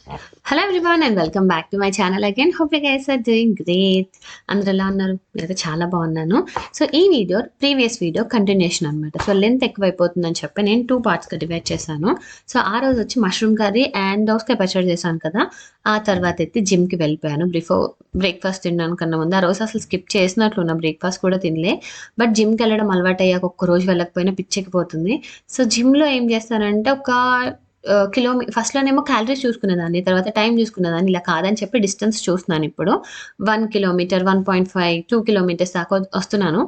Hello everyone and welcome back to my channel again. Hope you guys are doing great. అందరూ ఎలా ఉన్నారు? నేనైతే చాలా బాగున్నాను. సో ఈ వీడియో ప్రీవియస్ వీడియో కంటిన్యూషన్ అనమాట. సో లెంత్ ఎక్కువైపోతుందని చెప్పి నేను 2 పార్ట్స్గా డివైడ్ చేశాను. సో ఆ రోజు వచ్చి మష్రూమ్ కర్రీ అండ్ దోసకాయ పచ్చడి చేశాను కదా. ఆ తర్వాత అయితే జిమ్కి వెళ్ళిపోయాను. బ్రేక్ఫాస్ట్ తినడానికి కన్నా ముందు ఆ రోజు అసలు స్కిప్ చేసినట్లు నా బ్రేక్ఫాస్ట్ కూడా తినలే. బట్ జిమ్కి వెళ్ళడం అలవాటు అయ్యాక ఒక్క రోజు వెళ్ళకపోయినా పిచ్చెక్కిపోతుంది. సో జిమ్లో ఏం చేస్తానంటే ఒక ఫస్ట్‌లోనేమో క్యాలరీస్ చూసుకునేదాన్ని. తర్వాత టైం చూసుకునేదాన్ని. ఇలా కాదని చెప్పి డిస్టెన్స్ చూస్తున్నాను ఇప్పుడు. 1 కిలోమీటర్, 1.5, 2 కిలోమీటర్స్ దాకా వస్తున్నాను.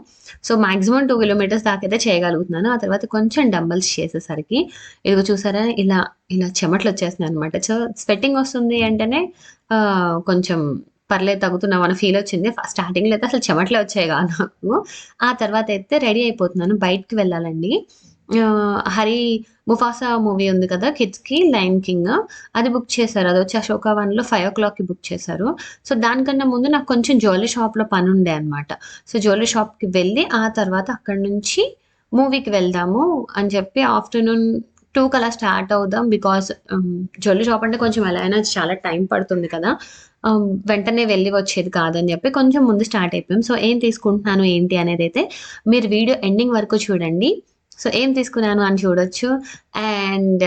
సో, మాక్సిమం 2 కిలోమీటర్స్ దాకా అయితే చేయగలుగుతున్నాను. ఆ తర్వాత కొంచెం డంబెల్స్ చేసేసరికి ఇదిగో చూసారా ఇలా, ఇలా చెమటలొచ్చేస్తున్నాయనమాట. సో, స్వెట్టింగ్ వస్తుంది అంటేనే కొంచెం పర్లేదు తగ్గుతున్నాం అన్న ఫీలొచ్చింది. స్టార్టింగ్‌లో అయితే అసలు చెమటలే వచ్చాయి కాదు నాకు. ఆ తర్వాతయితే రెడీ అయిపోతున్నాను. బయటికి వెళ్ళాలండి. 'ముఫాసా' మూవీ ఉంది కదా కిడ్స్‌కి 'లయన్ కింగ్' అది బుక్ చేశారు. అదొచ్చి అశోక వన్‌లో 5:00కి బుక్ చేశారు. సో, దానికన్నా ముందు నాకు కొంచెం జ్యువెల్లరీ షాప్‌లో పనుండే అనమాట. సో, జ్యువెల్లరీ షాప్‌కి వెళ్ళి ఆ తర్వాత అక్కడి నుంచి మూవీకి వెళ్దాము అని చెప్పి ఆఫ్టర్‌నూన్ 2 కలా స్టార్ట్ అవుదాం. బికాజ్ జ్యువెల్లరీ షాప్ అంటే కొంచెం ఎలా అయినా చాలా టైం పడుతుంది కదా. వెంటనే వెళ్ళి వచ్చేది కాదని చెప్పి కొంచెం ముందు స్టార్ట్ అయిపోయాం. సో, ఏం తీసుకుంటున్నాను ఏంటి అనేదైతే మీరు వీడియో ఎండింగ్ వరకు చూడండి. సో, ఏం తీసుకున్నాను అని చూడొచ్చు. అండ్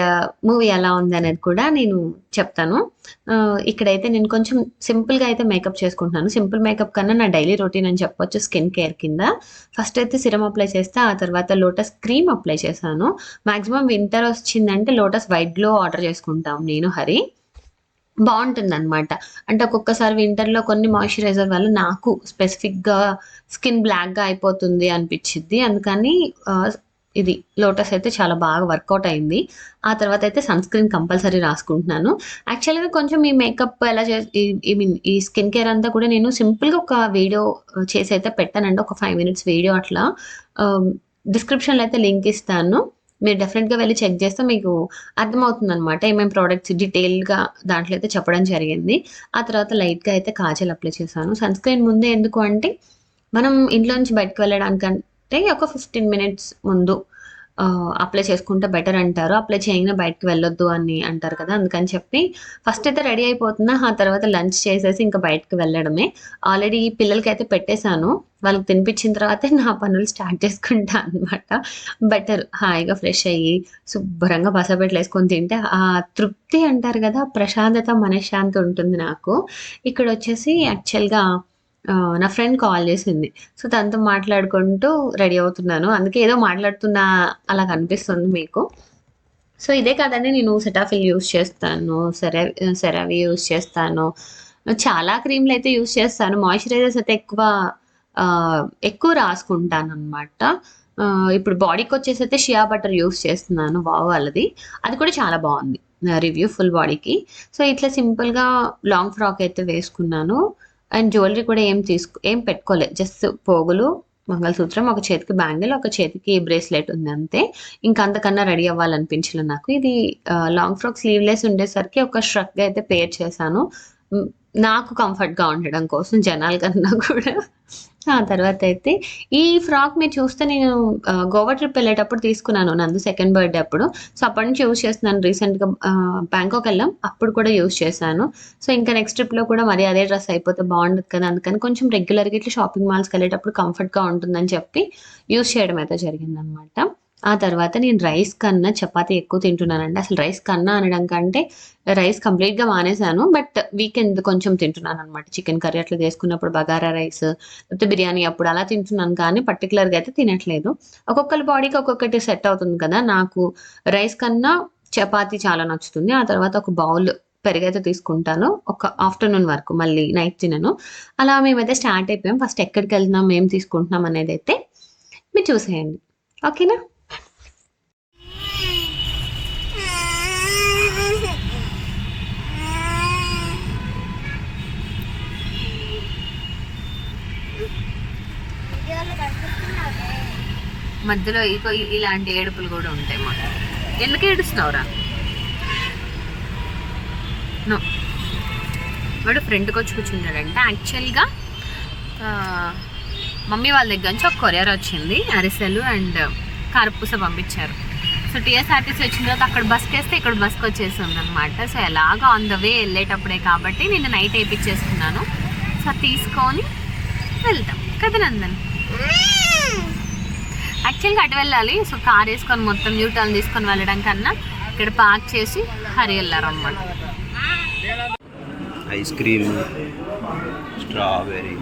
మూవీ ఎలా ఉందనేది కూడా నేను చెప్తాను. ఇక్కడైతే నేను కొంచెం సింపుల్‌గా అయితే మేకప్ చేసుకుంటున్నాను. సింపుల్ మేకప్ కన్నా నా డైలీ రొటీన్ అని చెప్పొచ్చు స్కిన్ కేర్ కింద. ఫస్ట్ అయితే సిరమ్ అప్లై చేస్తా. ఆ తర్వాత లోటస్ క్రీమ్ అప్లై చేశాను. మాక్సిమం వింటర్ వచ్చిందంటే లోటస్ వైట్ గ్లో ఆర్డర్ చేసుకుంటాం నేను, హరి. బావుంటుందనమాట. అంటే ఒక్కొక్కసారి వింటర్‌లో కొన్ని మాయిశ్చరైజర్ వల్ల నాకు స్పెసిఫిక్‌గా స్కిన్ బ్లాక్‌గా అయిపోతుంది అనిపిచ్చిద్ది. అందుకని ఇది లోటస్ అయితే చాలా బాగా వర్కౌట్ అయింది. ఆ తర్వాతయితే సన్ స్క్రీన్ కంపల్సరీ రాసుకుంటున్నాను. యాక్చువల్‌గా కొంచెం ఈ మేకప్ ఎలా ఐ మీన్ ఈ స్కిన్ కేర్ అంతా కూడా నేను సింపుల్‌గా ఒక వీడియో చేసైతే పెట్టానండి. ఒక 5 మినిట్స్ వీడియో అట్లా. ఆహ్, డిస్క్రిప్షన్‌లో అయితే లింక్ ఇస్తాను. మీరు డెఫినెట్‌గా వెళ్లి చెక్ చేస్తే మీకు అర్థమవుతుందనమాట. ఏమేం ప్రొడక్ట్స్ డీటెయిల్‌గా దాంట్లో అయితే చెప్పడం జరిగింది. ఆ తర్వాత లైట్‌గా అయితే కాజల్ అప్లై చేశాను. సన్ స్క్రీన్ ముందే ఎందుకు అంటే, మనం ఇంట్లో నుంచి బయటకి వెళ్ళడానికంటే ఒక 15 మినిట్స్ ముందు అప్లై చేసుకుంటే బెటర్ అంటారు. అప్లై చేయంగానే బయటకి వెళ్ళొద్దు అని అంటారు కదా. అందుకని చెప్పి ఫస్ట్ అయితే రెడీ అయిపోతున్నా. ఆ తర్వాత లంచ్ చేసేసి ఇంకా బయటకి వెళ్ళడమే. ఆల్రెడీ పిల్లలకైతే పెట్టేసాను. వాళ్ళకి తినిపించిన తర్వాతే నా పనులు స్టార్ట్ చేసుకుంటా అనమాట. బెటర్ హాయిగా ఫ్రెష్ అయ్యి శుభ్రంగా పసబెట్టలేసుకొని తింటే ఆ తృప్తి అంటారు కదా, ప్రశాంతత, మనశ్శాంతి ఉంటుంది నాకు. ఇక్కడొచ్చేసి యాక్చువల్‌గా నా ఫ్రెండ్ కాల్ చేసింది. సో, తనతో మాట్లాడుకుంటూ రెడీ అవుతున్నాను. అందుకే ఏదో మాట్లాడుతున్నా అలా కనిపిస్తుంది మీకు. సో, ఇదే కాదండి, నేను సెటాఫిల్ యూజ్ చేస్తాను. సెరావి యూజ్ చేస్తాను. చాలా క్రీమ్‌లయితే యూజ్ చేస్తాను. మాయిశ్చరైజర్స్ అయితే ఎక్కువ రాసుకుంటాననమాట. ఇప్పుడు బాడీకొచ్చేసైతే షియా బటర్ యూజ్ చేస్తున్నాను వావ్ వాళ్ళది. అది కూడా చాలా బావుంది. రివ్యూ ఫుల్ బాడీకి. సో, ఇట్లా సింపుల్‌గా లాంగ్ ఫ్రాక్ అయితే వేసుకున్నాను. అండ్ జ్యువెలరీ కూడా ఏం పెట్టుకోలే. జస్ట్ పోగులు, మంగళసూత్రం, ఒక చేతికి బ్యాంగిల్, ఒక చేతికి బ్రేస్లెట్ ఉంది అంతే. ఇంకా అంతకన్నా రెడీ అవ్వాలనిపించలే నాకు. ఇది లాంగ్ ఫ్రాక్ స్లీవ్‌లెస్ ఉండేసరికి ఒక ష్రగ్‌గా అయితే పేర్ చేశాను. హ్మ్. నాకు కంఫర్ట్‌గా ఉండడం కోసం జనాల కన్నా కూడా. ఆ తర్వాతయితే ఈ ఫ్రాక్ మీరు చూస్తే నేను గోవా ట్రిప్ ఎళ్ళేటప్పుడు తీసుకున్నాను. నందు సెకండ్ బర్త్‌డే అప్పుడు. సో, అప్పటి నుంచి యూజ్ చేస్తున్నాను. రీసెంట్‌గా బ్యాంకాక్ ఎళ్ళాం. అప్పుడు కూడా యూజ్ చేశాను. సో, ఇంకా నెక్స్ట్ ట్రిప్‌లో కూడా మరి అదే డ్రెస్ అయిపోతే బావుండదు కదా. అందుకని కొంచెం రెగ్యులర్‌గా ఇట్లా షాపింగ్ మాల్స్‌కెళ్ళేటప్పుడు కంఫర్ట్‌గా ఉంటుందని చెప్పి యూజ్ చేయడం అయితే జరిగిందనమాట. ఆ తర్వాత నేను రైస్ కన్నా చపాతీ ఎక్కువ తింటున్నానండి. అసలు రైస్ కన్నా అనడం కంటే రైస్ కంప్లీట్‌గా మానేశాను. బట్ వీకెండ్ కొంచెం తింటున్నాననమాట. చికెన్ కర్రీ అట్లా చేసుకున్నప్పుడు బగారా రైస్, లేకపోతే బిర్యానీ అప్పుడు అలా తింటున్నాను కానీ పర్టిక్యులర్‌గా అయితే తినట్లేదు. ఒక్కొక్కళ్ళ బాడీకి ఒక్కొక్కటి సెట్ అవుతుంది కదా. నాకు రైస్ కన్నా చపాతీ చాలా నచ్చుతుంది. ఆ తర్వాత ఒక బౌల్ పెరుగైతే తీసుకుంటాను. ఒక ఆఫ్టర్‌నూన్ వరకు, మళ్ళీ నైట్ తినను. అలా మేమైతే స్టార్ట్ అయిపోయాం. ఫస్ట్ ఎక్కడికెళ్తున్నాం, ఏం తీసుకుంటున్నాం అనేదైతే మీరు చూసేయండి. ఓకేనా? మధ్యలో ఇలాంటి ఏడుపులు కూడా ఉంటాయి మాకు. ఎందుకు ఏడుస్తున్నావురా? నో, వాడు ఫ్రెండ్కి వచ్చి కూర్చున్నాడంటే యాక్చువల్గా మమ్మీ వాళ్ళ దగ్గర నుంచి ఒక కొరియర్ వచ్చింది. అరిసెలు అండ్ కారపూస పంపించారు. సో టీఎస్ఆర్టీసీ వచ్చిన తర్వాత అక్కడ బస్కి వేస్తే ఇక్కడ బస్కి వచ్చేసింది అనమాట. సో ఎలాగో ఆన్ ద వే వెళ్ళేటప్పుడే కాబట్టి నేను నైట్ వేయించేసుకున్నాను. సో తీసుకొని వెళ్తాం కదా నందన్. యాక్చువల్గా అటు వెళ్ళాలి. సో కార్ వేసుకొని మొత్తం న్యూ టర్న్ తీసుకొని వెళ్ళడం కన్నా ఇక్కడ పార్క్ చేసి హరి వెళ్ళారన్నమాట. ఐస్ క్రీమ్, స్ట్రాబెరీ,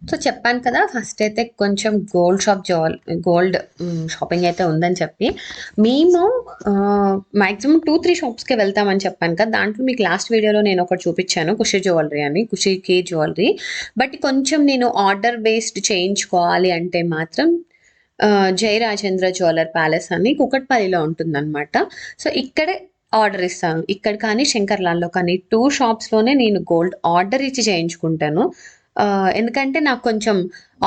సో చెప్పాను కదా ఫస్ట్ అయితే కొంచెం గోల్డ్ షాపింగ్ అయితే ఉందని చెప్పి మేము మ్యాక్సిమం 2-3 షాప్స్కి వెళ్తామని చెప్పాను కదా. దాంట్లో మీకు లాస్ట్ వీడియోలో నేను ఒకటి చూపించాను, ఖుషి జ్యువెలరీ అని, ఖుషికి జ్యువెలరీ. బట్ కొంచెం నేను ఆర్డర్ బేస్డ్ చేయించుకోవాలి అంటే మాత్రం జై రాజేంద్ర జ్యువెలర్ ప్యాలెస్ అని కుకట్పల్లిలో ఉంటుందన్నమాట. సో ఇక్కడే ఆర్డర్ ఇస్తాను. ఇక్కడ కానీ శంకర్లాల్లో కానీ 2 షాప్స్లోనే నేను గోల్డ్ ఆర్డర్ ఇచ్చి చేయించుకుంటాను. ఎందుకంటే నాకు కొంచెం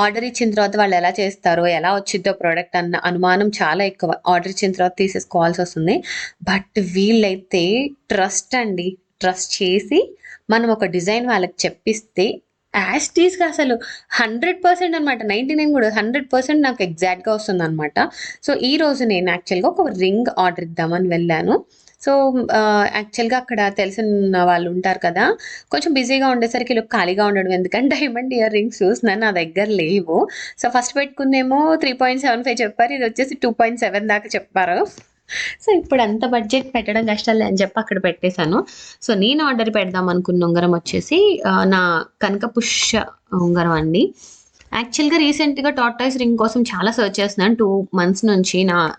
ఆర్డర్ ఇచ్చిన తర్వాత వాళ్ళు ఎలా చేస్తారో ఎలా వచ్చిద్దో ప్రోడక్ట్ అన్న అనుమానం చాలా ఎక్కువ. ఆర్డర్ ఇచ్చిన తర్వాత తీసేసుకోవాల్సి వస్తుంది. బట్ వీళ్ళైతే ట్రస్ట్ చేసి మనం ఒక డిజైన్ వాళ్ళకి చెప్పిస్తే యాస్టీస్గా అసలు 100% అనమాట, 99 కూడా 100% నాకు ఎగ్జాక్ట్గా వస్తుంది అనమాట. సో ఈరోజు నేను యాక్చువల్గా ఒక రింగ్ ఆర్డర్ ఇద్దామని వెళ్ళాను. సో యాక్చువల్గా అక్కడ తెలిసిన వాళ్ళు ఉంటారు కదా, కొంచెం బిజీగా ఉండేసరికి ఇలా ఖాళీగా ఉండడం ఎందుకంటే డైమండ్ ఇయర్ రింగ్స్ చూస్తున్నాను, నా దగ్గర లేవు. సో ఫస్ట్ పెట్టుకుందేమో 3.75 చెప్పారు, ఇది వచ్చేసి 2.7 దాకా చెప్పారు. సో ఇప్పుడు అంత బడ్జెట్ పెట్టడం కష్టాలే అని చెప్పి అక్కడ పెట్టేశాను. సో నేను ఆర్డర్ పెడదాం అనుకున్న ఉంగరం వచ్చేసి నా కనకపుష్య ఉంగరం అండి. యాక్చువల్గా రీసెంట్గా టార్టాయిస్ రింగ్ కోసం చాలా సర్చ్ చేస్తున్నాను 2 months నుంచి.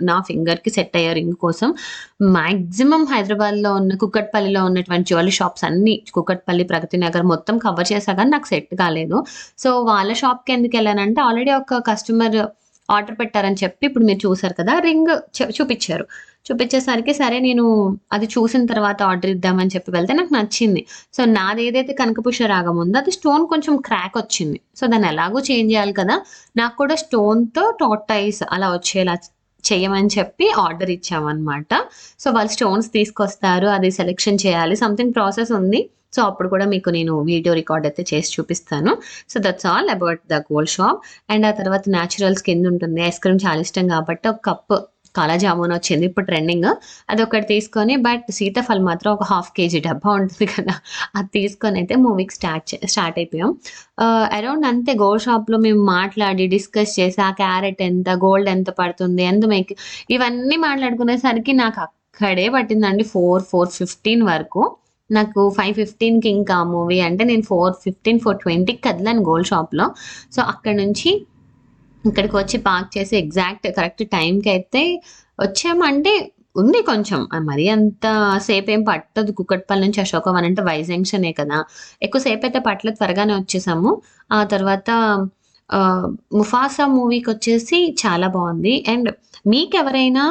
నా ఫింగర్కి సెట్ అయ్యే రింగ్ కోసం మ్యాక్సిమం హైదరాబాద్లో ఉన్న కుకట్పల్లిలో ఉన్నటువంటి జ్యువెలరీ షాప్స్ అన్ని, కుకట్పల్లి, ప్రగతి నగర్ మొత్తం కవర్ చేసా కానీ నాకు సెట్ కాలేదు. సో వాళ్ళ షాప్కి ఎందుకు వెళ్ళానంటే ఆల్రెడీ ఒక కస్టమర్ ఆర్డర్ పెట్టారని చెప్పి ఇప్పుడు మీరు చూసారు కదా రింగ్ చూపించేసరికి సరే నేను అది చూసిన తర్వాత ఆర్డర్ ఇద్దామని చెప్పి వెళ్తే నాకు నచ్చింది. సో నాది ఏదైతే కనకపుష్య రాగం ఉందో అది స్టోన్ కొంచెం క్రాక్ వచ్చింది. సో దాన్ని ఎలాగో చేంజ్ చేయాలి కదా, నాకు కూడా స్టోన్తో టార్టాయిస్ అలా వచ్చేలా చేయమని చెప్పి ఆర్డర్ ఇచ్చామన్నమాట. సో వాళ్ళు స్టోన్స్ తీసుకొస్తారు, అది సెలెక్షన్ చేయాలి, సంథింగ్ ప్రాసెస్ ఉంది. సో అప్పుడు కూడా మీకు నేను వీడియో రికార్డ్ అయితే చేసి చూపిస్తాను. So that's all about the gold shop. And ఆ తర్వాత న్యాచురల్స్ కింద ఉంటుంది, ఐస్ క్రీమ్ చాలా ఇష్టం కాబట్టి ఒక కప్పు కాలా జామున్ వచ్చింది ఇప్పుడు ట్రెండింగ్, అది ఒకటి తీసుకొని, బట్ సీతాఫల్ మాత్రం ఒక 1/2 kg డబ్బా ఉంటుంది కదా, అది తీసుకొని అయితే మూవీకి స్టార్ట్ అయిపోయాం. అరౌండ్ అంతే గోల్డ్ షాప్లో మేము మాట్లాడి డిస్కస్ చేసి ఆ క్యారెట్ ఎంత, గోల్డ్ ఎంత పడుతుంది, ఎంత మేక్, ఇవన్నీ మాట్లాడుకునేసరికి నాకు అక్కడే పట్టిందండి 4:15 వరకు. నాకు 5:15కి ఇంకా మూవీ అంటే నేను 4:15, 4:20కి కదిలాను గోల్డ్ షాప్లో. సో అక్కడ నుంచి ఇక్కడికి వచ్చి పార్క్ చేసి కరెక్ట్ టైంకి అయితే వచ్చామంటే ఉంది కొంచెం, మరీ అంత సేపు ఏం పట్టదు. కుకట్పల్లి నుంచి అశోకవన్ అంటే వై జంక్షనే కదా, ఎక్కువసేపు అయితే పట్టలేదు, త్వరగానే వచ్చేసాము. ఆ తర్వాత ముఫాసా మూవీకి వచ్చేసి చాలా బాగుంది. అండ్ మీకు ఎవరైనా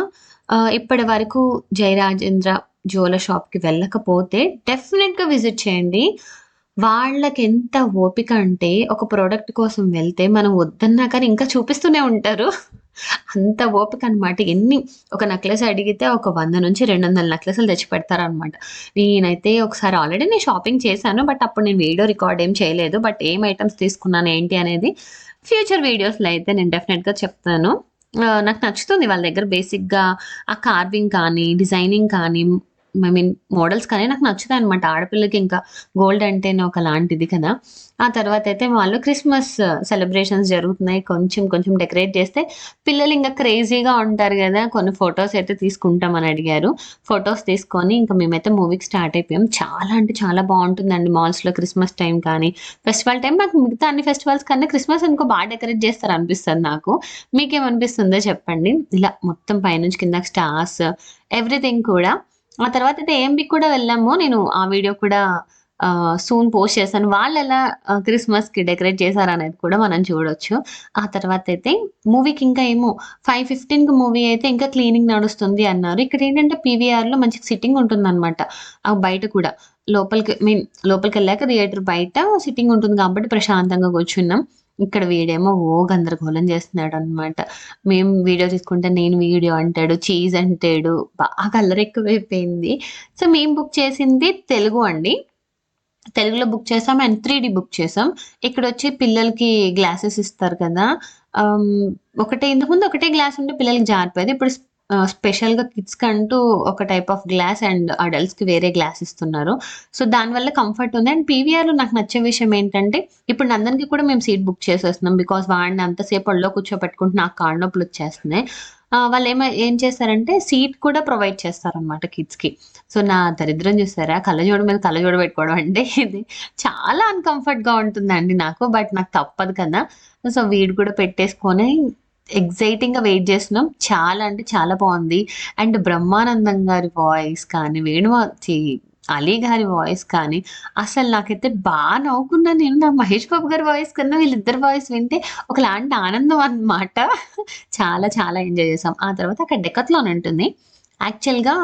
ఇప్పటి వరకు జై రాజేంద్ర జ్యువెలర్ షాప్కి వెళ్ళకపోతే డెఫినెట్గా విజిట్ చేయండి. వాళ్ళకి ఎంత ఓపిక అంటే ఒక ప్రోడక్ట్ కోసం వెళ్తే మనం వద్దన్నా కానీ ఇంకా చూపిస్తూనే ఉంటారు, అంత ఓపిక అనమాట. ఒక నెక్లెస్ అడిగితే ఒక 100 నుంచి 200 నెక్లెస్లు తెచ్చి పెడతారనమాట. నేనైతే ఒకసారి ఆల్రెడీ నేను షాపింగ్ చేశాను, బట్ అప్పుడు నేను వీడియో రికార్డ్ ఏం చేయలేదు. బట్ ఏం ఐటమ్స్ తీసుకున్నాను ఏంటి అనేది ఫ్యూచర్ వీడియోస్లో అయితే నేను డెఫినెట్గా చెప్తాను. నాకు నచ్చుతుంది వాళ్ళ దగ్గర బేసిక్గా ఆ కార్వింగ్ కానీ, డిజైనింగ్ కానీ, మోడల్స్ కానీ నాకు నచ్చుతాయి అనమాట. ఆడపిల్లకి ఇంకా గోల్డ్ అంటేనే ఒక లాంటిది కదా. ఆ తర్వాత అయితే వాళ్ళు క్రిస్మస్ సెలబ్రేషన్స్ జరుగుతున్నాయి, కొంచెం డెకరేట్ చేస్తే పిల్లలు ఇంకా క్రేజీగా ఉంటారు కదా, కొన్ని ఫొటోస్ అయితే తీసుకుంటామని అడిగారు. ఫొటోస్ తీసుకొని ఇంకా మేమైతే మూవీకి స్టార్ట్ అయిపోయాం. చాలా అంటే చాలా బాగుంటుందండి మాల్స్లో క్రిస్మస్ టైం కానీ ఫెస్టివల్ టైం. నాకు మిగతా అన్ని ఫెస్టివల్స్ కన్నా క్రిస్మస్ అనుకో బాగా డెకరేట్ చేస్తారు అనిపిస్తుంది నాకు. మీకేమనిపిస్తుందో చెప్పండి. ఇలా మొత్తం పైనుంచి కింద స్టార్స్ ఎవ్రీథింగ్ కూడా. ఆ తర్వాత అయితే ఏఎంబికి కూడా వెళ్ళాము, నేను ఆ వీడియో కూడా సూన్ పోస్ట్ చేశాను. వాళ్ళు ఎలా క్రిస్మస్కి డెకరేట్ చేశారు అనేది కూడా మనం చూడొచ్చు. ఆ తర్వాత అయితే మూవీకి ఇంకా ఏమో 5:15కి మూవీ అయితే ఇంకా క్లీనింగ్ నడుస్తుంది అన్నారు. ఇక్కడ ఏంటంటే పీవీఆర్లో మంచి సిట్టింగ్ ఉంటుందన్నమాట. బయట కూడా లోపలికి వెళ్ళాక థియేటర్ బయట సిట్టింగ్ ఉంటుంది కాబట్టి ప్రశాంతంగా కూర్చున్నాం. ఇక్కడ వీడేమో గందరగోళం చేస్తున్నాడు అనమాట. మేము వీడియో తీసుకుంటే నేను వీడియో అంటాడు, చీజ్ అంటాడు, బాగా అల్లరి ఎక్కువైపోయింది. సో మేము బుక్ చేసింది తెలుగు అండి. తెలుగులో బుక్ చేసాం అండ్ 3D బుక్ చేసాం. ఇక్కడొచ్చి పిల్లలకి గ్లాసెస్ ఇస్తారు కదా! ఆహ్, ఇంతకుముందు ఒకటే గ్లాస్ ఉంటే పిల్లలకి జారిపోయేది. ఇప్పుడు స్పెషల్‌గా కిడ్స్‌కంటూ ఒక టైప్ ఆఫ్ గ్లాస్ అండ్ అడల్ట్స్‌కి వేరే గ్లాస్ ఇస్తున్నారు. సో, దానివల్ల కంఫర్ట్ ఉంది. అండ్ పీవీఆర్‌లో నాకు నచ్చే విషయం ఏంటంటే, ఇప్పుడు నందన్‌కి కూడా మేము సీట్ బుక్ చేసేస్తున్నాం. బికాజ్ వాడిని అంతసేపు ఒళ్ళో కూర్చోపెట్టుకుంటే నాకు కాళ్ళు నొప్పులొచ్చేస్తున్నాయి. ఏం చేశారంటే సీట్ కూడా ప్రొవైడ్ చేస్తారనమాట కిడ్స్‌కి. సో, నా దరిద్రం చూసారా? కళ్ళజోడు మీద కళ్ళజోడు పెట్టుకోవడం అంటే ఇది చాలా అన్‌కంఫర్ట్‌గా ఉంటుందండి నాకు. బట్ నాకు తప్పదు కదా! సో, వీడు కూడా పెట్టేసుకొని ఎక్సైటింగ్‌గా వెయిట్ చేస్తున్నాం. చాలా అంటే చాలా బావుంది. అండ్ బ్రహ్మానందం గారి వాయిస్ కానీ, అలీ గారి వాయిస్ కానీ, అసలు నాకైతే నవ్వుకున్నాను నేను. నా మహేష్ బాబు గారి వాయిస్ కన్నా వీళ్ళిద్దరి వాయిస్ వింటే ఒకలాంటి ఆనందం అన్నమాట. చాలా చాలా ఎంజాయ్ చేసాం. ఆ తర్వాత అక్కడ డెకాథ్లాన్ ఉంటుంది. యాక్చువల్‌గా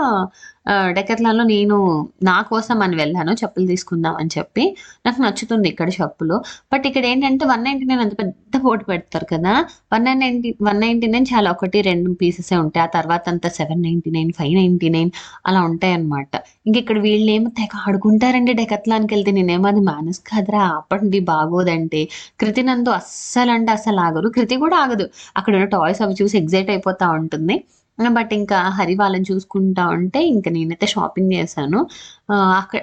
డెకాథ్లాన్‌లో నేను నా కోసం అని వెళ్ళాను చెప్పులు తీసుకుందాం అని చెప్పి. నాకు నచ్చుతుంది ఇక్కడ చెప్పులు. బట్ ఇక్కడేంటంటే 199 అంత పెద్ద బోర్డ్ పెడతారు కదా! 199 చాలా 1, 2 పీసెసే ఉంటాయి. ఆ తర్వాతంతా 799, 599 అలా ఉంటాయన్నమాట. ఇంకిక్కడ వీళ్ళేమో తెగ ఆడుకుంటారండి డెకాథ్లాన్‌కెళ్తే. నేనేమో అది మేనస్ కాదురా ఆపండి బాగోదంటే. కృతి నందు అస్సలంటే అస్సలాగరు. కృతి కూడా ఆగదు. అక్కడున్న టాయ్స్ అవి చూసి ఎక్సైట్ అయిపోతా ఉంటుంది. బట్ ఇంకా హరి వాళ్ళని చూసుకుంటా ఉంటే ఇంక నేనైతే షాపింగ్ చేశాను.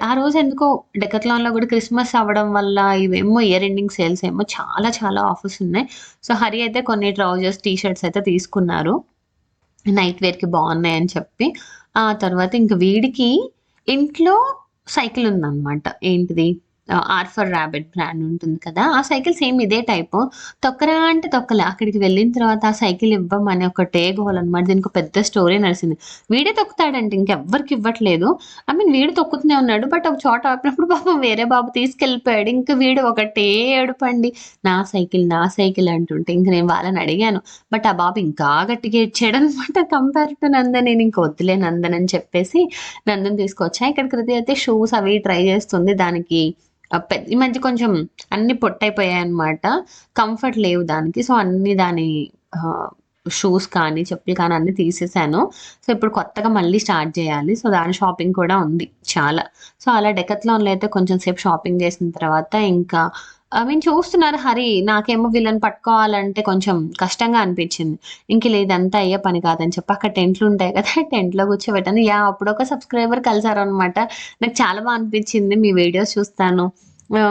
ఆ రోజు ఎందుకో డెకాథ్లాన్‌లో గూడా క్రిస్మస్ అవ్వడం వల్ల ఇవేమో ఇయర్ ఎండింగ్ సేల్స్ ఏమో చాలా చాలా ఆఫర్స్ ఉన్నాయి. సో, హరి అయితే కొన్ని ట్రౌజర్స్, టీ షర్ట్స్ అయితే తీసుకున్నారు. నైట్ వేర్‌కి బావున్నాయని చెప్పి. ఆ తర్వాత ఇంక వీడికి ఇంట్లో సైకిల్ ఉందనమాట. ఏంటిది 'ఆర్ ఫర్ రాబిట్' బ్రాండ్ ఉంటుంది కదా! ఆ సైకిల్ సేమ్ ఇదే టైపు. తొక్కరా అంటే తొక్కలే. అక్కడికి వెళ్ళిన తర్వాత ఆ సైకిల్ ఇవ్వమని ఒకటే గోలనమాట. దీనికో పెద్ద స్టోరీ నడిసింది. వీడే తొక్కుతాడంట ఇంకెవ్వరికి ఇవ్వట్లేదు. వీడు తొక్కుతూనే ఉన్నాడు. బట్ ఒక చోట ఆపినప్పుడు పాపం వేరే బాబు తీసుకెళ్ళిపోయాడు. ఇంక వీడు ఒకటే ఏడుపండి. నా సైకిల్, నా సైకిల్ అంటుంటే ఇంక నేను వాళ్ళని అడిగాను. బట్ ఆ బాబు ఇంకా గట్టిగా ఏడ్చాడనమాట కంపేర్ టు నందన్. నేనింక వద్దులే నందన్ అని చెప్పేసి నందన్ తీసుకొచ్చా. ఇక్కడ కృతి అయితే షూస్ అవి ట్రై చేస్తుంది. దానికి ఈ మధ్య కొంచెం అన్నీ పొట్టయిపోయాయన్నమాట. కంఫర్ట్ లేవు దానికి. సో, అన్నీ దాని ఆహ్, షూస్ కానీ, చెప్పులు కానీ అన్నీ తీసేసాను. సో, ఇప్పుడు కొత్తగా మళ్ళీ స్టార్ట్ జేయాలి. సో, దాని షాపింగ్ కూడా ఉంది చాలా. సో, అలా డెకాథ్లాన్‌లో అయితే కొంచెం సేపు షాపింగ్ చేసిన తర్వాత ఇంకా చూస్తున్నారు హరి. నాకేమో వీళ్ళని పట్టుకోవాలంటే కొంచెం కష్టంగా అనిపించింది. ఇంకిలా ఇదంతా అయ్యే పని కాదని చెప్పి అక్కడ టెంట్లుంటాయి కదా! టెంట్‌లో కూర్చోబెట్టాను. అప్పుడొక సబ్‌స్క్రైబర్ కలిసారనమాట. నాకు చాలా అనిపించింది. మీ వీడియోస్ చూస్తాను.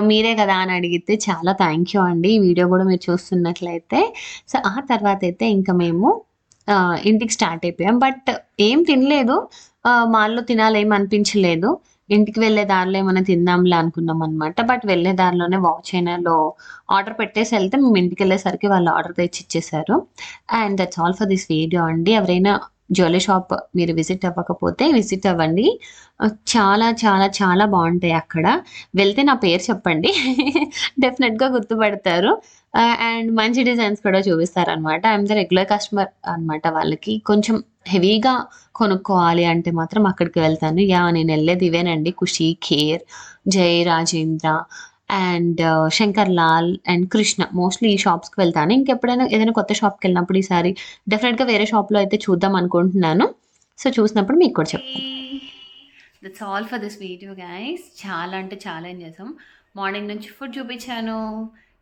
మీరే కదా అని అడిగితే చాలా థ్యాంక్ యూ అండి. ఈ వీడియో గూడా మీరు చూస్తున్నట్లయితే. సో, ఆ తర్వాతయితే ఇంక మేము ఇంటికి స్టార్ట్ అయిపోయాం. బట్ ఏం తినలేదు. మాల్‌లో తినాలేమి అనిపించలేదు. ఇంటికి వెళ్ళే దారిలో ఏమన్నా తిందాంలే అనుకున్నామనమాట. బట్ వెళ్ళే దారిలోనే వావ్ చైనాలో ఆర్డర్ పెట్టేసెళ్తే మేము ఇంటికెళ్ళేసరికి వాళ్ళు ఆర్డర్ తెచ్చిచ్చేసారు. And that's all for this video అండి. ఎవరైనా జ్యువెల్లరీ షాప్ మీరు విజిట్ అవ్వకపోతే విజిట్ అవ్వండి. చాలా చాలా చాలా బావుంటాయి అక్కడ. వెళ్తే నా పేరు చెప్పండి. డెఫినెట్‌గా గుర్తుపడతారు. అండ్ మంచి డిజైన్స్ కూడా చూపిస్తారనమాట. ఐయామ్ ద రెగ్యులర్ కస్టమర్ అనమాట వాళ్ళకి. కొంచెం హెవీగా కొనుక్కోవాలి అంటే మాత్రం అక్కడికి వెళ్తాను. నేనెళ్ళేది ఇవేనండి. 'ఖుషి', 'ఖేర్', 'జై Rajendra' and 'Shankar Lal' and 'Krishna' mostly ఈ షాప్స్‌కి వెళ్తాను. ఇంకెప్పుడైనా ఏదైనా కొత్త షాప్‌కెళ్ళినప్పుడు ఈసారి డెఫినెట్‌గా వేరే షాప్‌లో అయితే చూద్దాం అనుకుంటున్నాను. సో, చూసినప్పుడు మీకు కూడా చెప్తాను. That's all for this video guys. చాలా అంటే చాలా ఎంజాయ్ చేసాం. మార్నింగ్ నుంచి ఫుడ్ చూపించాను,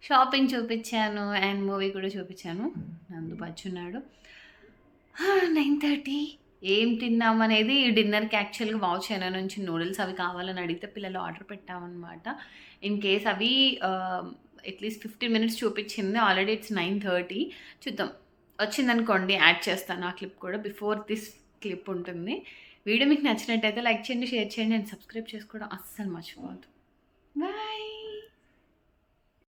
షాపింగ్ చూపించాను అండ్ మూవీ కూడా చూపించాను. నందు బజ్జున్నాడు. 9:30 ఏం తిన్నామనేది డిన్నర్‌కి యాక్చువల్‌గా వావ్ చైనా నుంచి నూడిల్స్ అవి కావాలని అడిగితే పిల్లలు ఆర్డర్ పెట్టామనమాట. ఇన్ కేస్ అవి అట్‌లీస్ట్ 15 మినిట్స్ చూపించింది. ఆల్రెడీ ఇట్స్ 9:30 చూద్దాం. వచ్చిందనుకోండి యాడ్ చేస్తాను ఆ క్లిప్ కూడా. బిఫోర్ దిస్ క్లిప్ ఉంటుంది. వీడియో మీకు నచ్చినట్టయితే లైక్ చేయండి, షేర్ చేయండి అండ్ సబ్స్క్రైబ్ చేసుకోవడం అస్సలు మర్చిపోవద్దు. బాయ్.